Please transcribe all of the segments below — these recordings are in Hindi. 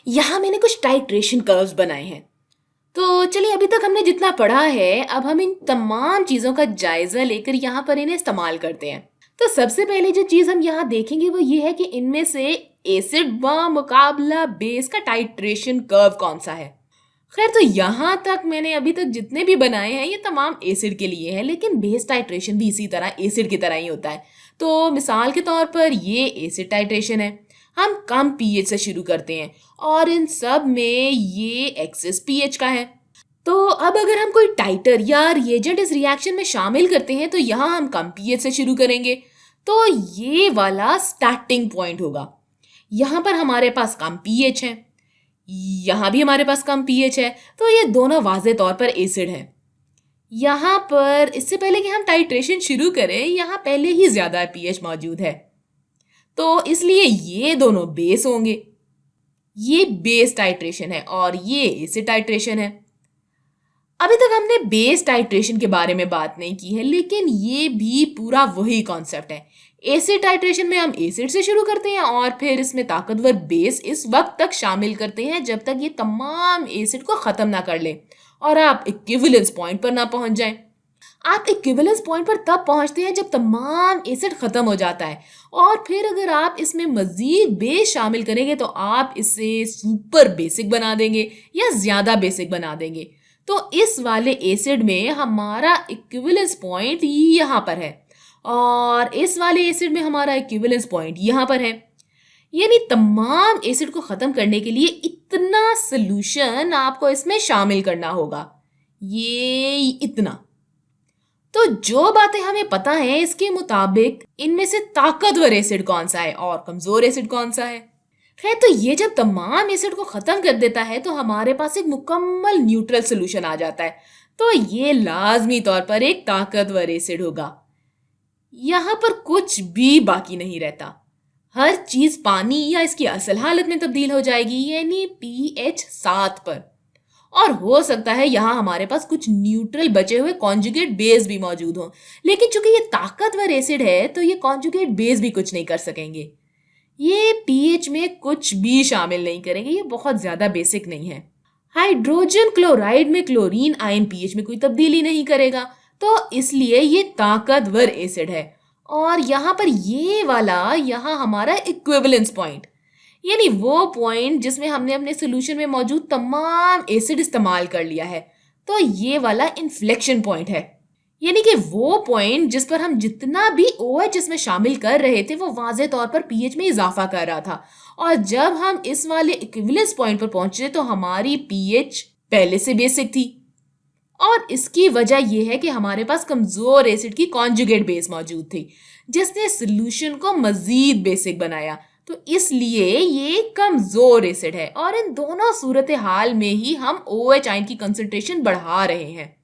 यहाँ मैंने कुछ टाइट्रेशन कर्व्स बनाए हैं। तो चलिए, अभी तक हमने जितना पढ़ा है, अब हम इन तमाम चीज़ों का जायज़ा लेकर यहाँ पर इन्हें इस्तेमाल करते हैं। तो सबसे पहले जो चीज़ हम यहाँ देखेंगे वो ये है कि इनमें से एसिड व मुकाबला बेस का टाइट्रेशन कर्व कौन सा है। खैर, तो यहाँ तक मैंने अभी तक जितने भी बनाए हैं ये तमाम एसिड के लिए है, लेकिन बेस टाइट्रेशन भी इसी तरह एसिड की तरह ही होता है। तो मिसाल के तौर पर ये एसिड टाइट्रेशन है। हम कम पीएच से शुरू करते हैं और इन सब में ये एक्सेस पीएच का है। तो अब अगर हम कोई टाइटर या रिएजेंट इस रिएक्शन में शामिल करते हैं तो यहाँ हम कम पीएच से शुरू करेंगे। तो ये वाला स्टार्टिंग पॉइंट होगा। यहाँ पर हमारे पास कम पीएच है, यहाँ भी हमारे पास कम पीएच है, तो ये दोनों वाज़े तौर पर एसिड है। यहाँ पर इससे पहले कि हम टाइट्रेशन शुरू करें, यहाँ पहले ही ज़्यादा पीएच मौजूद है, तो इसलिए ये दोनों बेस होंगे। ये बेस टाइट्रेशन है और ये एसिड टाइट्रेशन है। अभी तक हमने बेस टाइट्रेशन के बारे में बात नहीं की है, लेकिन ये भी पूरा वही कॉन्सेप्ट है। एसिड टाइट्रेशन में हम एसिड से शुरू करते हैं और फिर इसमें ताकतवर बेस इस वक्त तक शामिल करते हैं जब तक ये तमाम एसिड को ख़त्म ना कर ले और आप इक्विवेलेंस पॉइंट पर ना पहुंच जाएं। आप इक्विवेलेंस पॉइंट पर तब पहुंचते हैं जब तमाम एसिड ख़त्म हो जाता है, और फिर अगर आप इसमें मज़ीद बेस शामिल करेंगे तो आप इसे सुपर बेसिक बना देंगे या ज़्यादा बेसिक बना देंगे। तो इस वाले एसिड में हमारा इक्विवेलेंस पॉइंट यहाँ पर है और इस वाले एसिड में हमारा इक्विवेलेंस पॉइंट यहाँ पर है। यानी तमाम एसिड को ख़त्म करने के लिए इतना सोल्यूशन आपको इसमें शामिल करना होगा, ये इतना। तो जो बातें हमें पता है इसके मुताबिक इनमें से ताकतवर एसिड कौन सा है और कमज़ोर एसिड कौन सा है। खैर, तो ये जब तमाम एसिड को ख़त्म कर देता है तो हमारे पास एक मुकम्मल न्यूट्रल सोल्यूशन आ जाता है। तो ये लाजमी तौर पर एक ताकतवर एसिड होगा। यहाँ पर कुछ भी बाकी नहीं रहता, हर चीज़ पानी या इसकी असल हालत में तब्दील हो जाएगी, यानी pH 7 पर। और हो सकता है यहाँ हमारे पास कुछ न्यूट्रल बचे हुए कॉन्जुगेट बेस भी मौजूद हों, लेकिन चूंकि ये ताकतवर एसिड है तो ये कॉन्जुगेट बेस भी कुछ नहीं कर सकेंगे। ये पीएच में कुछ भी शामिल नहीं करेंगे, ये बहुत ज़्यादा बेसिक नहीं है। हाइड्रोजन क्लोराइड में क्लोरीन आयन पीएच में कोई तब्दीली नहीं करेगा, तो इसलिए ये ताकतवर एसिड है। और यहाँ पर ये वाला यहाँ हमारा इक्विवेलेंस पॉइंट, यानी वो पॉइंट जिसमें हमने अपने सोल्यूशन में मौजूद तमाम एसिड इस्तेमाल कर लिया है, तो ये वाला इन्फ्लेक्शन पॉइंट है। यानी कि वो पॉइंट जिस पर हम जितना भी OH इसमें शामिल कर रहे थे वो वाज़े तौर पर पीएच में इजाफा कर रहा था, और जब हम इस वाले इक्विवेलेंस पॉइंट पर पहुंचे तो हमारी पीएच पहले से बेसिक थी। और इसकी वजह यह है कि हमारे पास कमज़ोर एसिड की कॉन्जुगेट बेस मौजूद थी जिसने सोल्यूशन को मज़ीद बेसिक बनाया, तो इसलिए ये कमज़ोर एसिड है। और इन दोनों सूरत हाल में ही हम OH आयन की कंसंट्रेशन बढ़ा रहे हैं।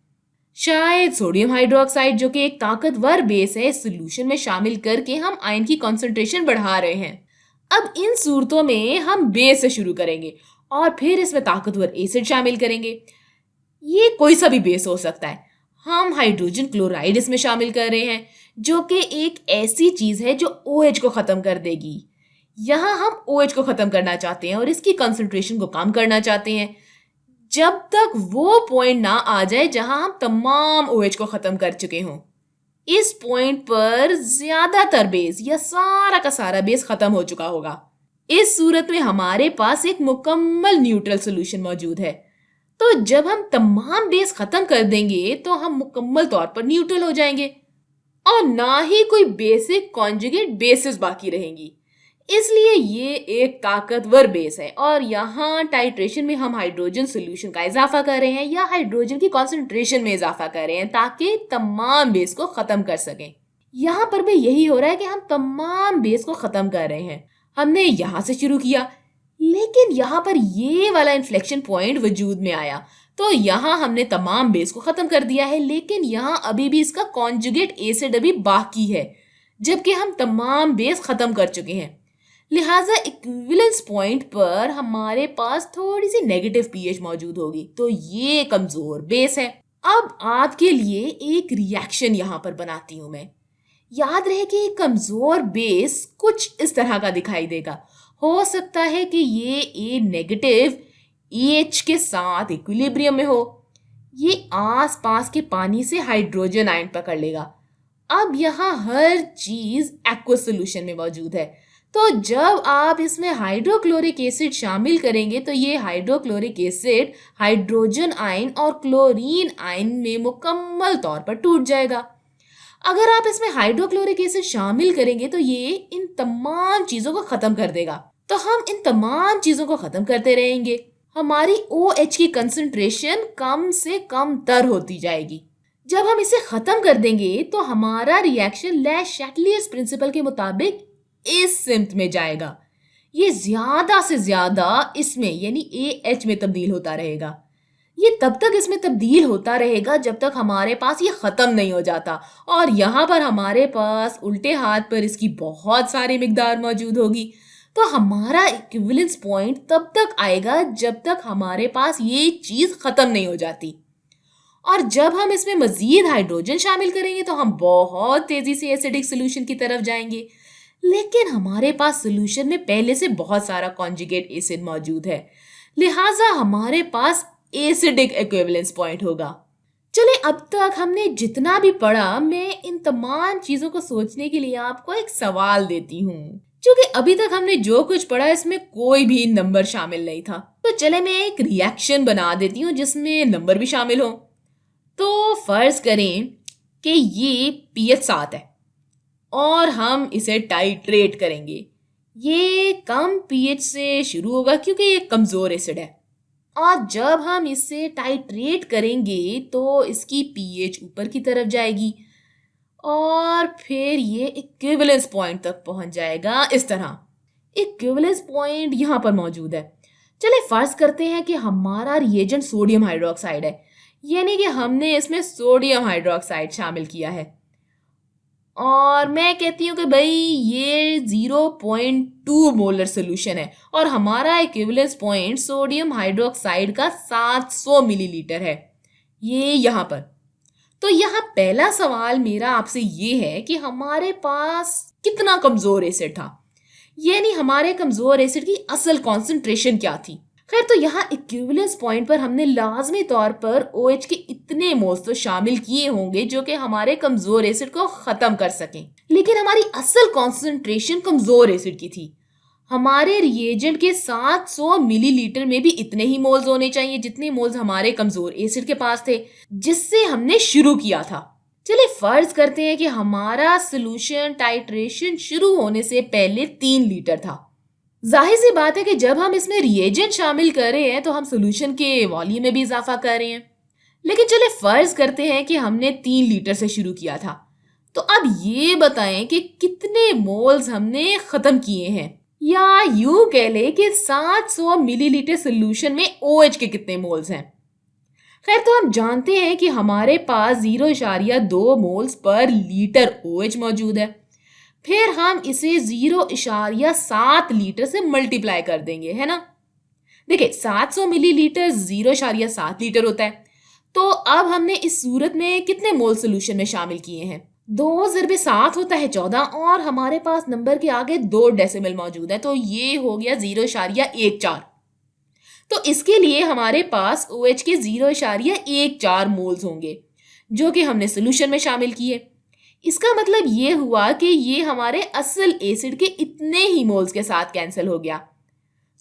शायद सोडियम हाइड्रोक्साइड जो कि एक ताकतवर बेस है, सोल्यूशन में शामिल करके हम आयन की कंसंट्रेशन बढ़ा रहे हैं। अब इन सूरतों में हम बेस से शुरू करेंगे और फिर इसमें ताकतवर एसिड शामिल करेंगे। ये कोई सा भी बेस हो सकता है। हम हाइड्रोजन क्लोराइड इसमें शामिल कर रहे हैं जो कि एक ऐसी चीज है जो OH को खत्म कर देगी। यहाँ हम OH को खत्म करना चाहते हैं और इसकी कंसंट्रेशन को कम करना चाहते हैं जब तक वो पॉइंट ना आ जाए जहां हम तमाम OH को खत्म कर चुके हों। इस पॉइंट पर ज्यादातर बेस या सारा का सारा बेस खत्म हो चुका होगा। इस सूरत में हमारे पास एक मुकम्मल न्यूट्रल सॉल्यूशन मौजूद है। तो जब हम तमाम बेस खत्म कर देंगे तो हम मुकम्मल तौर पर न्यूट्रल हो जाएंगे और ना ही कोई बेसिक कॉन्जुगेट बेसिस बाकी रहेंगी। इसलिए ये एक ताकतवर बेस है और यहाँ टाइट्रेशन में हम हाइड्रोजन सॉल्यूशन का इजाफा कर रहे हैं या हाइड्रोजन की कॉन्सेंट्रेशन में इजाफा कर रहे हैं ताकि तमाम बेस को ख़त्म कर सकें। यहाँ पर भी यही हो रहा है कि हम तमाम बेस को ख़त्म कर रहे हैं। हमने यहाँ से शुरू किया, लेकिन यहाँ पर ये वाला इन्फ्लेक्शन पॉइंट वजूद में आया, तो यहाँ हमने तमाम बेस को ख़त्म कर दिया है, लेकिन यहाँ अभी भी इसका कॉन्जुगेट एसिड अभी बाकी है जबकि हम तमाम बेस ख़त्म कर चुके हैं। लिहाजा इक्विवेलेंस पॉइंट पर हमारे पास थोड़ी सी नेगेटिव पीएच मौजूद होगी, तो ये कमज़ोर बेस है। अब आपके लिए एक रिएक्शन यहाँ पर बनाती हूँ मैं। याद रहे कि एक कमज़ोर बेस कुछ इस तरह का दिखाई देगा। हो सकता है कि ये ए नेगेटिव एच के साथ इक्विलिब्रियम में हो। ये आसपास के पानी से हाइड्रोजन आयन पकड़ लेगा। अब यहाँ हर चीज एक्वस सॉल्यूशन में मौजूद है। तो जब आप इसमें हाइड्रोक्लोरिक एसिड शामिल करेंगे तो ये हाइड्रोक्लोरिक एसिड हाइड्रोजन आयन और क्लोरीन आयन में मुकम्मल तौर पर टूट जाएगा। अगर आप इसमें हाइड्रोक्लोरिक एसिड शामिल करेंगे तो ये इन तमाम चीजों को खत्म कर देगा। तो हम इन तमाम चीजों को खत्म करते रहेंगे, हमारी OH की कंसंट्रेशन कम से कम तर होती जाएगी। जब हम इसे खत्म कर देंगे तो हमारा रिएक्शन ले शैटलियर्स प्रिंसिपल के मुताबिक इस सिम्त में जाएगा। ये ज्यादा से ज्यादा इसमें यानी AH में तब्दील होता रहेगा। ये तब तक इसमें तब्दील होता रहेगा जब तक हमारे पास ये खत्म नहीं हो जाता, और यहाँ पर हमारे पास उल्टे हाथ पर इसकी बहुत सारी मिकदार मौजूद होगी। तो हमारा इक्विवेलेंस पॉइंट तब तक आएगा जब तक हमारे पास ये चीज खत्म नहीं हो जाती। और जब हम इसमें मजीद हाइड्रोजन शामिल करेंगे तो हम बहुत तेजी से एसिडिक सोल्यूशन की तरफ जाएंगे। लेकिन हमारे पास सोल्यूशन में पहले से बहुत सारा कॉन्जुगेट एसिड मौजूद है, लिहाजा हमारे पास एसिडिक इक्विवेलेंस पॉइंट होगा। चले, अब तक हमने जितना भी पढ़ा, मैं इन तमाम चीजों को सोचने के लिए आपको एक सवाल देती हूँ। क्योंकि अभी तक हमने जो कुछ पढ़ा इसमें कोई भी नंबर शामिल नहीं था, तो चले मैं एक रिएक्शन बना देती हूँ जिसमें नंबर भी शामिल हो। तो फर्ज करें कि ये pH 7 है और हम इसे टाइट्रेट करेंगे। ये कम pH से शुरू होगा क्योंकि ये कमजोर एसिड है, और जब हम इसे टाइट्रेट करेंगे तो इसकी pH ऊपर की तरफ जाएगी और फिर ये इक्विवेलेंस पॉइंट तक पहुंच जाएगा। इस तरह इक्विवेलेंस पॉइंट यहाँ पर मौजूद है। चले फर्ज करते हैं कि हमारा रिएजेंट सोडियम हाइड्रोक्साइड है, यानी कि हमने इसमें सोडियम हाइड्रोक्साइड शामिल किया है, और मैं कहती हूँ कि भाई ये 0.2 मोलर सोल्यूशन है और हमारा इक्विवेलेंस पॉइंट सोडियम हाइड्रोक्साइड का 700 मिलीलीटर है, ये यहाँ पर। तो यहाँ पहला सवाल मेरा आपसे ये है कि हमारे पास कितना कमजोर एसिड था, यानी हमारे कमजोर एसिड की असल कॉन्सेंट्रेशन क्या थी। खैर, तो यहाँ इक्विवेलेंस पॉइंट पर हमने लाजमी तौर पर OH के इतने मोल्स तो शामिल किए होंगे जो कि हमारे कमजोर एसिड को खत्म कर सकें, लेकिन हमारी असल कॉन्सेंट्रेशन कमजोर एसिड की थी। हमारे रिएजेंट के 700 मिलीलीटर में भी इतने ही मोल्स होने चाहिए जितने मोल्स हमारे कमजोर एसिड के पास थे जिससे हमने शुरू किया था। चलिए फर्ज करते हैं कि हमारा सोल्यूशन टाइट्रेशन शुरू होने से पहले 3 लीटर था। जाहिर सी बात है कि जब हम इसमें रिएजेंट शामिल कर रहे हैं तो हम सोल्यूशन के वॉल्यूम में भी इजाफा कर रहे हैं। लेकिन चले फर्ज करते हैं कि हमने 3 लीटर से शुरू किया था, तो अब ये बताएं कि कितने मोल्स हमने खत्म किए हैं, या यूं कह ले कि 700 मिलीलीटर सोल्यूशन में OH के कितने मोल्स हैं। खैर, तो हम जानते हैं कि हमारे पास 0.2 मोल्स पर लीटर OH मौजूद है। फिर हम इसे 0.7 लीटर से मल्टीप्लाई कर देंगे, है ना। देखिए 700 मिलीलीटर 0.7 लीटर होता है। तो अब हमने इस सूरत में कितने मोल सोल्यूशन में शामिल किए हैं? 2 ज़रबे 7 होता है 14, और हमारे पास नंबर के आगे 2 डेसिमल मौजूद है, तो ये हो गया 0.14। तो इसके लिए हमारे पास OH के 0.14 मोल्स होंगे जो कि हमने सोल्यूशन में शामिल किए। इसका मतलब ये हुआ कि ये हमारे असल एसिड के इतने ही मोल्स के साथ कैंसिल हो गया।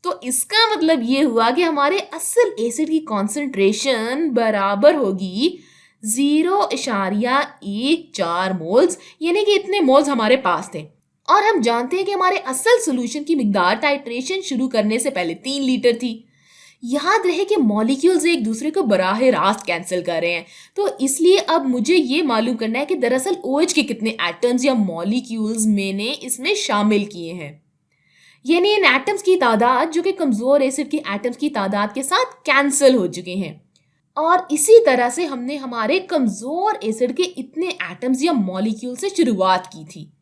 तो इसका मतलब ये हुआ कि हमारे असल एसिड की कॉन्सेंट्रेशन बराबर होगी 0.14 मोल्स, यानी कि इतने मोल्स हमारे पास थे। और हम जानते हैं कि हमारे असल सोल्यूशन की मिकदार टाइट्रेशन शुरू करने से पहले 3 लीटर थी। याद रहे कि मॉलिक्यूल्स एक दूसरे को बराह रास्त कैंसिल कर रहे हैं, तो इसलिए अब मुझे ये मालूम करना है कि दरअसल OH के कितने एटम्स या मॉलिक्यूल्स मैंने इसमें शामिल किए हैं, यानी इन एटम्स की तादाद जो कि कमजोर एसिड के एटम्स की तादाद के साथ कैंसिल हो चुके हैं। और इसी तरह से हमने हमारे कमजोर एसिड के इतने एटम्स या मॉलिक्यूल से शुरुआत की थी,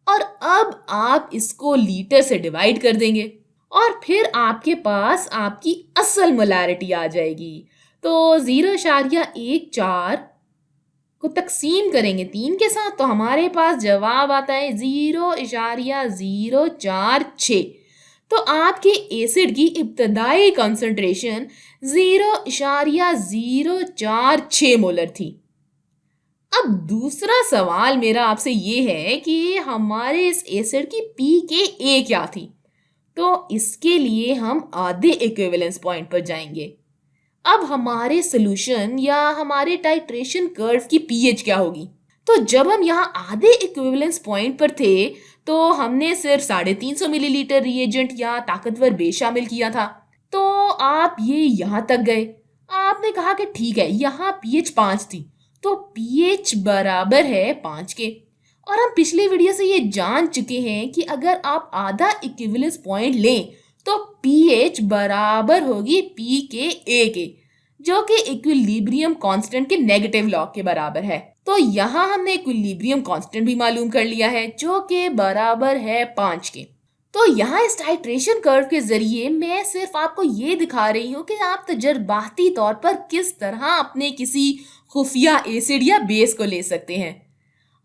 और अब आप इसको लीटर से डिवाइड कर देंगे और फिर आपके पास आपकी असल मोलैरिटी आ जाएगी। तो 0.14 को तकसीम करेंगे 3 के साथ तो हमारे पास जवाब आता है 0.046। तो आपके एसिड की इब्तदाई कंसंट्रेशन 0.046 मोलर थी। अब दूसरा सवाल मेरा आपसे ये है कि हमारे इस एसिड की pKa क्या थी? तो इसके लिए हम आधे इक्विवेलेंस पॉइंट पर जाएंगे। अब हमारे सॉल्यूशन या हमारे टाइट्रेशन कर्व की पीएच क्या होगी? तो जब हम यहाँ आधे इक्विवेलेंस पॉइंट पर थे तो हमने सिर्फ 350 मिलीलीटर रिएजेंट या ताकतवर बेस शामिल किया था। तो आप ये यहाँ तक गए, आपने कहा कि ठीक है यहाँ पीएच 5 थी, तो पीएच बराबर है 5 के। और हम पिछले वीडियो से ये जान चुके हैं कि अगर आप आधा इक्विवेलेंस पॉइंट लें तो पीएच बराबर होगी पी के ए के, जो कि इक्विलिब्रियम कांस्टेंट के नेगेटिव लॉग के बराबर है। तो यहाँ हमने इक्विलिब्रियम कांस्टेंट भी मालूम कर लिया है जो कि बराबर है 5 के। तो यहाँ इस टाइट्रेशन कर्व के जरिए मैं सिर्फ आपको ये दिखा रही हूँ कि आप तजर्बाती तौर पर किस तरह अपने किसी खुफिया एसिड या बेस को ले सकते हैं।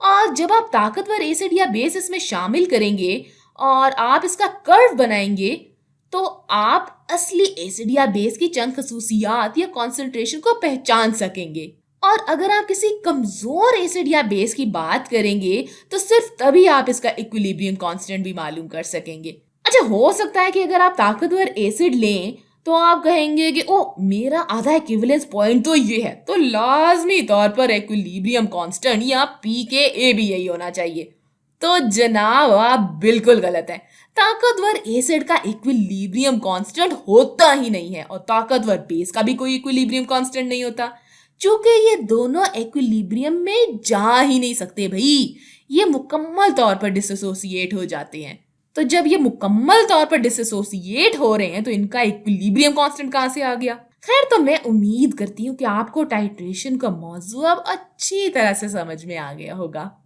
और जब आप ताकतवर एसिड या बेस इसमें शामिल करेंगे और आप इसका कर्व बनाएंगे तो आप असली एसिड या बेस की चंद खसूसियात या कॉन्सेंट्रेशन को पहचान सकेंगे। और अगर आप किसी कमजोर एसिड या बेस की बात करेंगे तो सिर्फ तभी आप इसका इक्विलिब्रियम कांस्टेंट भी मालूम कर सकेंगे। अच्छा, हो सकता है कि अगर आप ताकतवर एसिड लें तो आप कहेंगे कि ओ मेरा आधा इक्विवेलेंस पॉइंट तो ये है, तो लाजमी तौर पर इक्विलिब्रियम कांस्टेंट या pKa भी यही होना चाहिए। तो जनाब आप बिल्कुल गलत है। ताकतवर एसिड का इक्विलिब्रियम कांस्टेंट होता ही नहीं है और ताकतवर बेस का भी कोई इक्विलिब्रियम कांस्टेंट नहीं होता, चूंकि ये दोनों इक्विलिब्रियम में जा ही नहीं सकते भाई, ये मुकम्मल तौर पर डिसोसिएट हो जाते हैं। तो जब ये मुकम्मल तौर पर डिसोसिएट हो रहे हैं तो इनका इक्विलिब्रियम कांस्टेंट कहाँ से आ गया? खैर, तो मैं उम्मीद करती हूँ कि आपको टाइट्रेशन का मौजू अब अच्छी तरह से समझ में आ गया होगा।